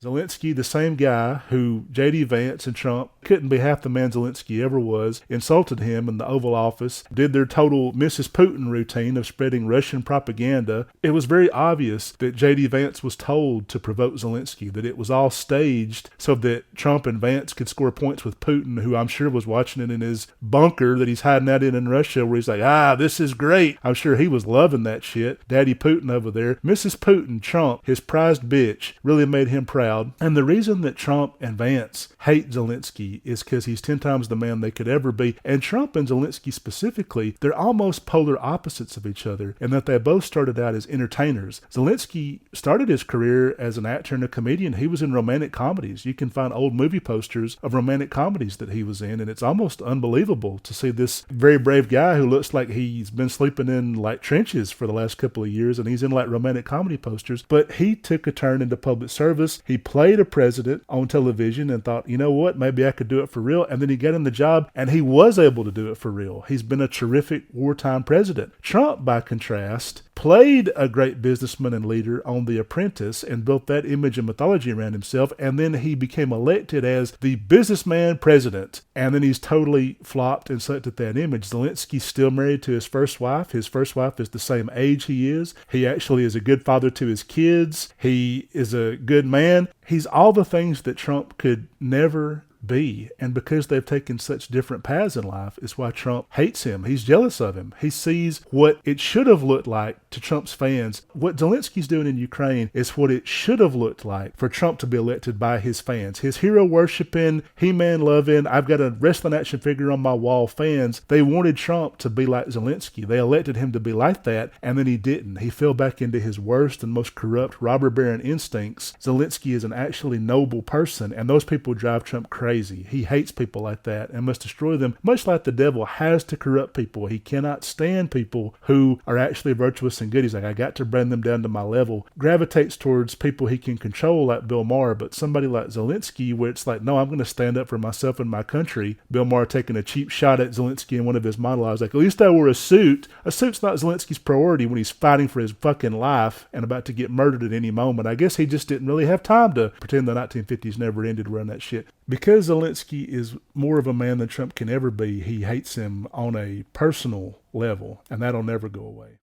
Zelenskyy, the same guy who J.D. Vance and Trump couldn't be half the man Zelenskyy ever was, insulted him in the Oval Office, did their total Mrs. Putin routine of spreading Russian propaganda. It was very obvious that J.D. Vance was told to provoke Zelenskyy, that it was all staged so that Trump and Vance could score points with Putin, who I'm sure was watching it in his bunker that he's hiding out in Russia, where he's like, this is great. I'm sure he was loving that shit. Daddy Putin over there. Mrs. Putin, Trump, his prized bitch, really made him proud. And the reason that Trump and Vance hate Zelenskyy is because he's 10 times the man they could ever be. And Trump and Zelenskyy specifically, they're almost polar opposites of each other in that they both started out as entertainers. Zelenskyy started his career as an actor and a comedian. He was in romantic comedies. You can find old movie posters of romantic comedies that he was in, and it's almost unbelievable to see this very brave guy who looks like he's been sleeping in like trenches for the last couple of years, and he's in like romantic comedy posters. But he took a turn into public service. He played a president on television and thought, you know what, maybe I could do it for real. And then he got in the job and he was able to do it for real. He's been a terrific wartime president. Trump, by contrast, played a great businessman and leader on The Apprentice and built that image and mythology around himself. And then he became elected as the businessman president. And then he's totally flopped and selected that image. Zelensky's still married to his first wife. His first wife is the same age he is. He actually is a good father to his kids. He is a good man. He's all the things that Trump could never be. And because they've taken such different paths in life, is why Trump hates him. He's jealous of him. He sees what it should have looked like to Trump's fans. What Zelensky's doing in Ukraine is what it should have looked like for Trump to be elected by his fans. His hero worshiping, He-Man loving, I've got a wrestling action figure on my wall fans. They wanted Trump to be like Zelenskyy. They elected him to be like that, and then he didn't. He fell back into his worst and most corrupt robber baron instincts. Zelenskyy is an actually noble person, and those people drive Trump crazy. He hates people like that and must destroy them, much like the devil has to corrupt people. He cannot stand people who are actually virtuous and good. He's like, I got to bring them down to my level. Gravitates towards people he can control like Bill Maher, but somebody like Zelenskyy, where it's like, no, I'm going to stand up for myself and my country. Bill Maher taking a cheap shot at Zelenskyy in one of his monologues, like, at least I wore a suit. A suit's not Zelensky's priority when he's fighting for his fucking life and about to get murdered at any moment. I guess he just didn't really have time to pretend the 1950s never ended wearing that shit. Because Zelenskyy is more of a man than Trump can ever be, he hates him on a personal level, and that'll never go away.